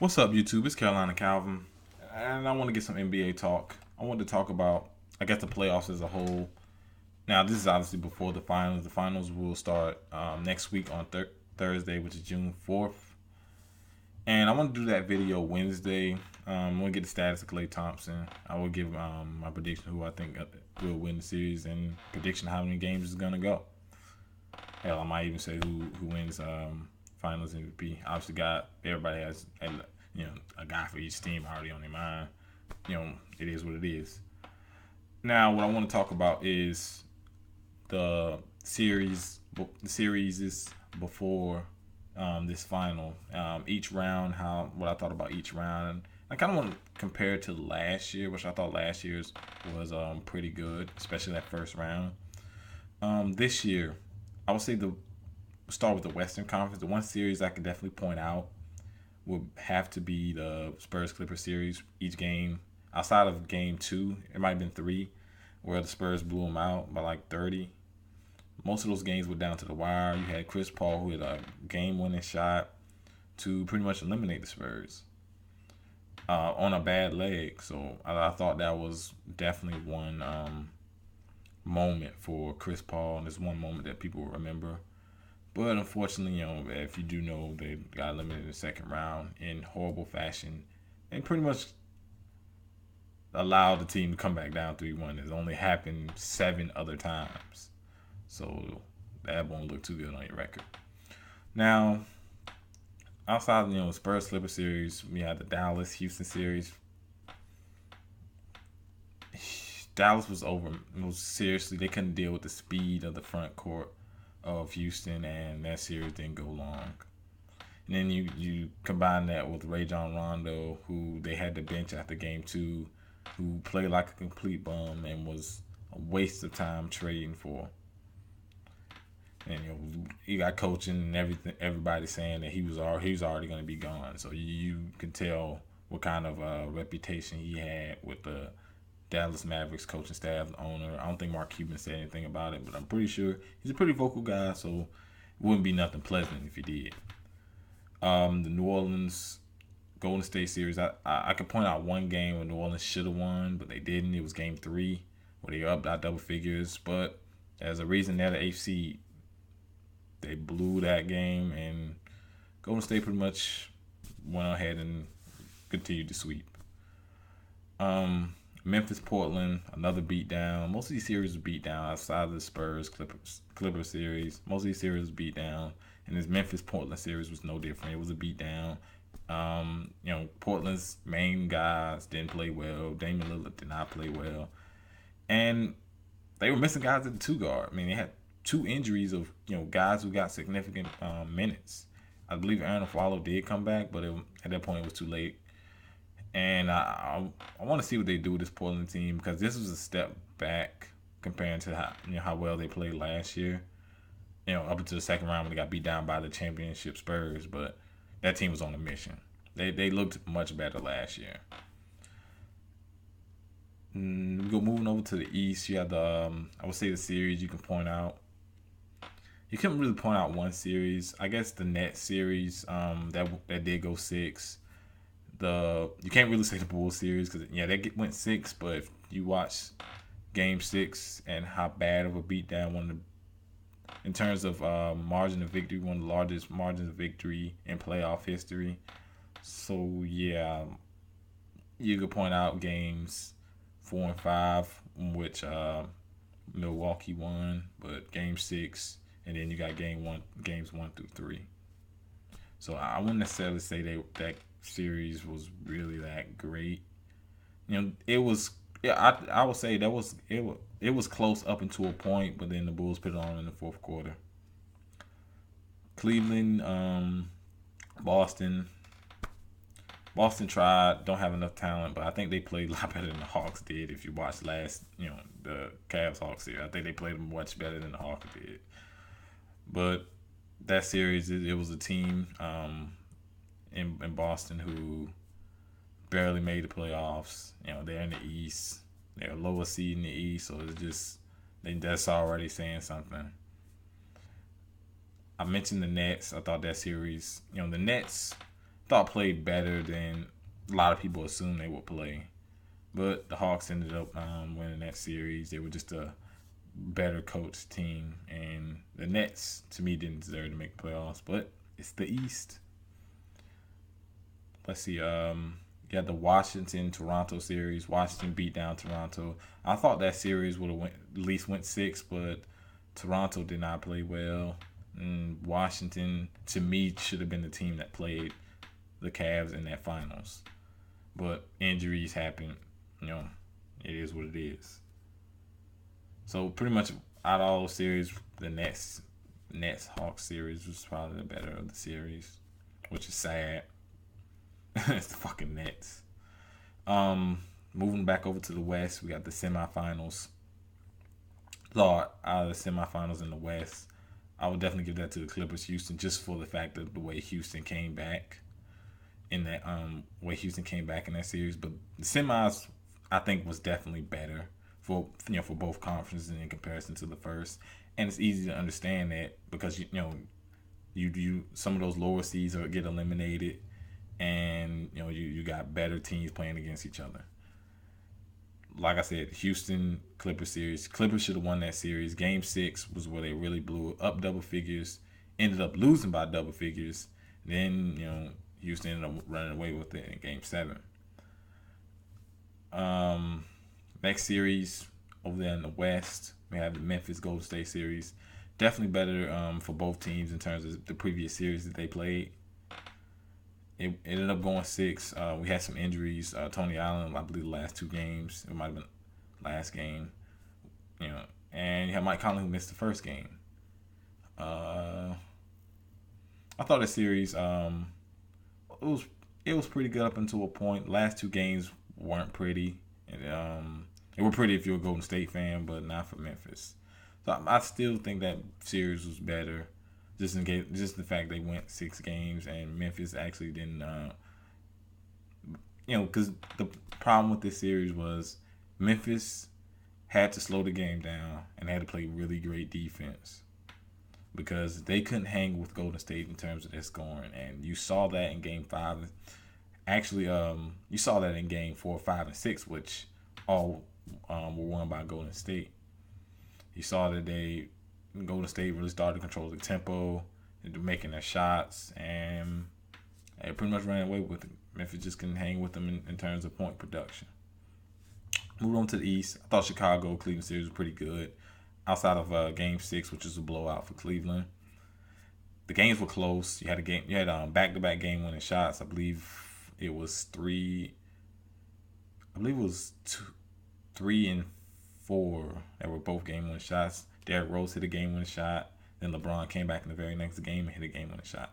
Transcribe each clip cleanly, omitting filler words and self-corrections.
What's up, YouTube? It's Carolina Calvin, and I want to get some NBA talk. I want to talk about, I guess, the playoffs as a whole. Now, this is obviously before the finals. The finals will start next week on Thursday, which is June 4th. And I want to do that video Wednesday. I want to get the status of Klay Thompson. I will give my prediction who I think will win the series and prediction how many games is going to go. Hell, I might even say who wins Finals MVP. Obviously, everybody has a guy for each team already on their mind. It is what it is. Now, what I want to talk about is the series. The series is before this final. Each round, what I thought about each round. I kind of want to compare it to last year, which I thought last year's was pretty good, especially that first round. This year, I would say the start with the Western Conference. The one series I could definitely point out would have to be the Spurs Clippers series. Each game, outside of game two, it might have been three, where the Spurs blew them out by like 30. Most of those games went down to the wire. You had Chris Paul who had a game-winning shot to pretty much eliminate the Spurs on a bad leg. So I thought that was definitely one moment for Chris Paul, and it's one moment that people will remember. But unfortunately, if you do know, they got eliminated in the second round in horrible fashion and pretty much allowed the team to come back down 3-1. It's only happened 7 other times. So that won't look too good on your record. Now, outside of the Spurs Clipper series, we had the Dallas Houston series. Dallas was over. Seriously, they couldn't deal with the speed of the front court of Houston, and that series didn't go long. And then you combine that with Rajon Rondo, who they had to bench after game two, who played like a complete bum and was a waste of time trading for. And you got coaching and everything. Everybody saying that he was already going to be gone. So you can tell what kind of reputation he had with the Dallas Mavericks coaching staff, the owner. I don't think Mark Cuban said anything about it, but I'm pretty sure he's a pretty vocal guy, so it wouldn't be nothing pleasant if he did. The New Orleans Golden State series, I could point out one game where New Orleans should have won, but they didn't. It was game 3 where they were up by double figures, but as a reason they're the 8th seed, they blew that game, and Golden State pretty much went ahead and continued to sweep. Memphis, Portland, another beatdown. Most of these series were beat down outside of the Spurs, Clippers series. Most of these series was beat down, and this Memphis, Portland series was no different. It was a beatdown. Portland's main guys didn't play well. Damian Lillard did not play well, and they were missing guys at the 2 guard. I mean, they had 2 injuries of guys who got significant minutes. I believe Aaron Aflalo did come back, but at that point it was too late. And I want to see what they do with this Portland team, because this was a step back comparing to how well they played last year. Up until the second round when they got beat down by the championship Spurs, but that team was on a mission. They looked much better last year. We go moving over to the East. You have the I would say the series you can point out. You couldn't really point out one series. I guess the Nets series that did go 6. You can't really say the Bulls series because they went 6, but if you watch Game 6 and how bad of a beatdown, in terms of margin of victory, one of the largest margins of victory in playoff history. So yeah, you could point out games 4 and 5, in which Milwaukee won, but Game 6, and then you got games 1 through 3. So I wouldn't necessarily say that series was really that great. It was. Yeah, I would say it was close up until a point, but then the Bulls put it on in the fourth quarter. Cleveland, Boston. Boston tried, don't have enough talent, but I think they played a lot better than the Hawks did. If you watched the Cavs Hawks series, I think they played much better than the Hawks did. But that series, it was a team in Boston who barely made the playoffs. They're in the East. They're a lower seed in the East, so it's just that's already saying something. I mentioned the Nets. I thought that series, the Nets thought played better than a lot of people assumed they would play. But the Hawks ended up winning that series. They were just a better coached team, and the Nets to me didn't deserve to make the playoffs. But it's the East. Let's see. You had the Washington Toronto series. Washington beat down Toronto. I thought that series would have at least went 6, but Toronto did not play well. And Washington to me should have been the team that played the Cavs in that finals. But injuries happen. You know, it is what it is. So pretty much out of all those series, the Nets Hawks series was probably the better of the series, which is sad. It's the fucking Nets. Moving back over to the West, we got the semifinals. Thought out of the semifinals in the West, I would definitely give that to the Clippers Houston just for the fact of the way Houston came back in that in that series. But the semis, I think, was definitely better for both conferences in comparison to the first. And it's easy to understand that because you some of those lower seeds get eliminated, and you got better teams playing against each other. Like I said, Houston Clippers series. Clippers should have won that series. Game 6 was where they really blew up double figures. Ended up losing by double figures. Then Houston ended up running away with it in Game 7. Next series over there in the West, we have the Memphis Golden State series. Definitely better for both teams in terms of the previous series that they played. It ended up going 6. We had some injuries. Tony Allen, I believe, the last 2 games. It might have been last game. And you had Mike Conley who missed the first game. I thought the series it was pretty good up until a point. Last 2 games weren't pretty. And, they were pretty if you're a Golden State fan, but not for Memphis. So I still think that series was better. Just the fact they went 6 games and Memphis actually didn't, because the problem with this series was Memphis had to slow the game down and they had to play really great defense because they couldn't hang with Golden State in terms of their scoring, and you saw that in Game 5. Actually, you saw that in Game 4, 5, and 6, which all were won by Golden State. You saw that Golden State really started to control the tempo into making their shots, and they pretty much ran away with it. Memphis just couldn't hang with them in terms of point production. Moving on to the East, I thought Chicago-Cleveland series was pretty good. Outside of Game 6, which was a blowout for Cleveland, the games were close. You had back-to-back game-winning shots. I believe it was 3 and 4 that were both game-winning shots. Derrick Rose hit a game-winning shot. Then LeBron came back in the very next game and hit a game-winning shot.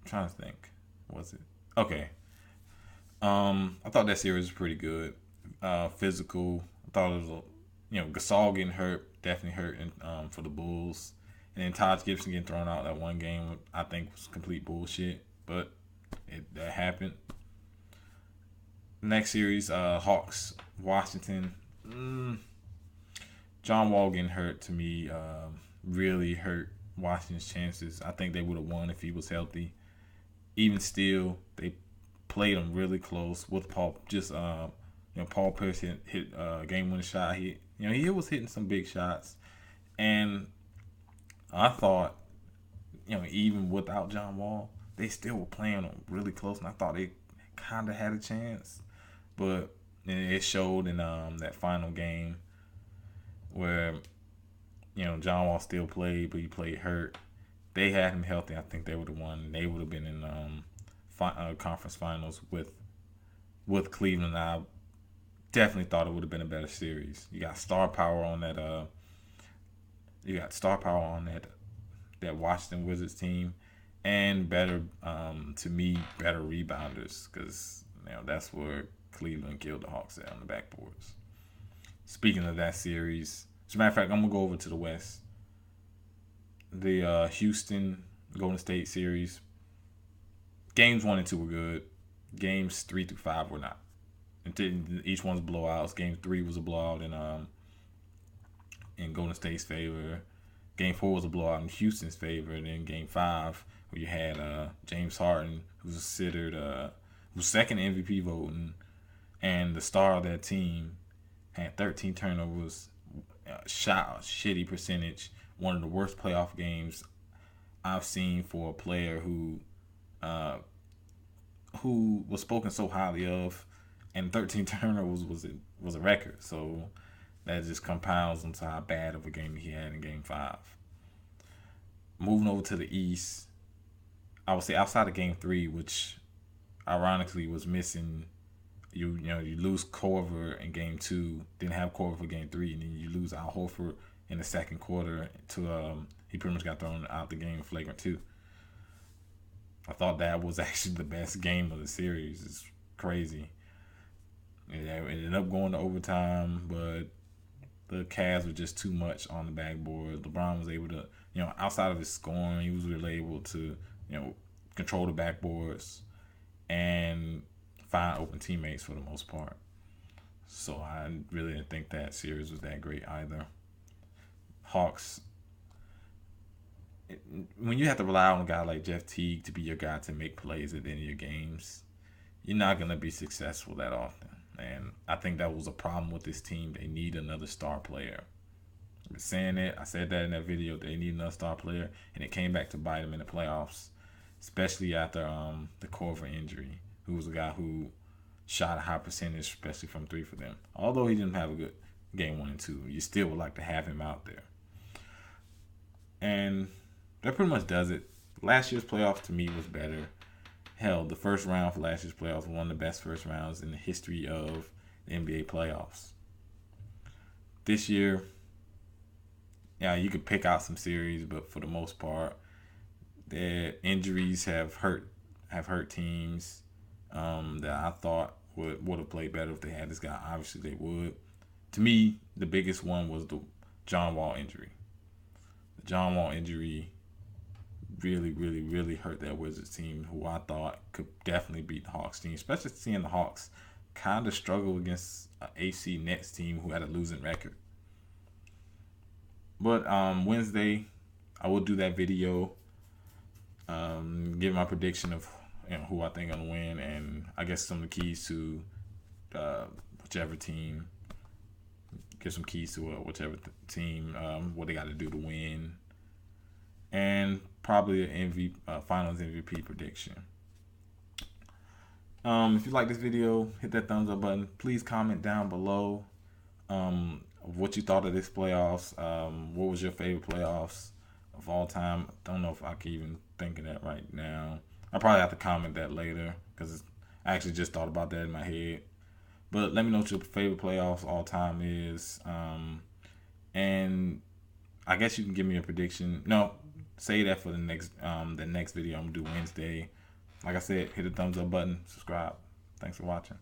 I'm trying to think. Was it? Okay. I thought that series was pretty good. Physical. I thought it was Gasol getting hurt definitely hurt for the Bulls. And then Taj Gibson getting thrown out that one game, I think, was complete bullshit. But that happened. Next series, Hawks, Washington. John Wall getting hurt to me really hurt Washington's chances. I think they would have won if he was healthy. Even still, they played him really close with Paul. Paul Pierce hit a game-winning shot. He was hitting some big shots, and I thought, even without John Wall, they still were playing him really close, and I thought they kind of had a chance, but it showed in that final game where John Wall still played, but he played hurt. They had him healthy. I think they would have won. They would have been in conference finals with Cleveland. I definitely thought it would have been a better series. You got star power on that. That Washington Wizards team, and better rebounders, because that's where Cleveland killed the Hawks at on the backboards. Speaking of that series, as a matter of fact, I'm gonna go over to the West. The Houston Golden State series. Games 1 and 2 were good. Games 3 through 5 were not. Each one's blowouts. Game 3 was a blowout in Golden State's favor. Game 4 was a blowout in Houston's favor. And then Game 5 where you had James Harden, who's considered was second MVP voting, and the star of that team had 13 turnovers, shot a shitty percentage, one of the worst playoff games I've seen for a player who was spoken so highly of, and 13 turnovers was a record. So that just compounds into how bad of a game he had in Game 5. Moving over to the East, I would say outside of Game 3, which ironically was missing. You lose Korver in Game 2, didn't have Korver for Game 3, and then you lose Al Horford in the second quarter to he pretty much got thrown out the game in flagrant 2. I thought that was actually the best game of the series. It's crazy. It ended up going to overtime, but the Cavs were just too much on the backboard. LeBron was able to, outside of his scoring, he was really able to, control the backboards and find open teammates for the most part. So I really didn't think that series was that great either. Hawks, when you have to rely on a guy like Jeff Teague to be your guy to make plays at the end of your games, you're not going to be successful that often. And I think that was a problem with this team. They need another star player. I've been saying it. I said that in that video. They need another star player. And it came back to bite them in the playoffs, especially after the Korver injury, who was a guy who shot a high percentage, especially from 3 for them. Although he didn't have a good Game 1 and 2, you still would like to have him out there. And that pretty much does it. Last year's playoff to me was better. Hell, the first round for last year's playoffs was one of the best first rounds in the history of the NBA playoffs. This year, you could pick out some series, but for the most part, their injuries have hurt teams that I thought would have played better if they had this guy. Obviously, they would. To me, the biggest one was the John Wall injury. The John Wall injury really, really, really hurt that Wizards team, who I thought could definitely beat the Hawks team, especially seeing the Hawks kind of struggle against an AC Nets team who had a losing record. But Wednesday, I will do that video, give my prediction of who I think gonna win, and I guess some of the keys to whichever team. Give some keys to whichever team, what they got to do to win, and probably an Finals MVP prediction. If you like this video, hit that thumbs up button. Please comment down below what you thought of this playoffs. What was your favorite playoffs of all time? I don't know if I can even think of that right now. I probably have to comment that later because I actually just thought about that in my head. But let me know what your favorite playoffs all time is. And I guess you can give me a prediction. No, say that for the next video I'm going to do Wednesday. Like I said, hit the thumbs up button, subscribe. Thanks for watching.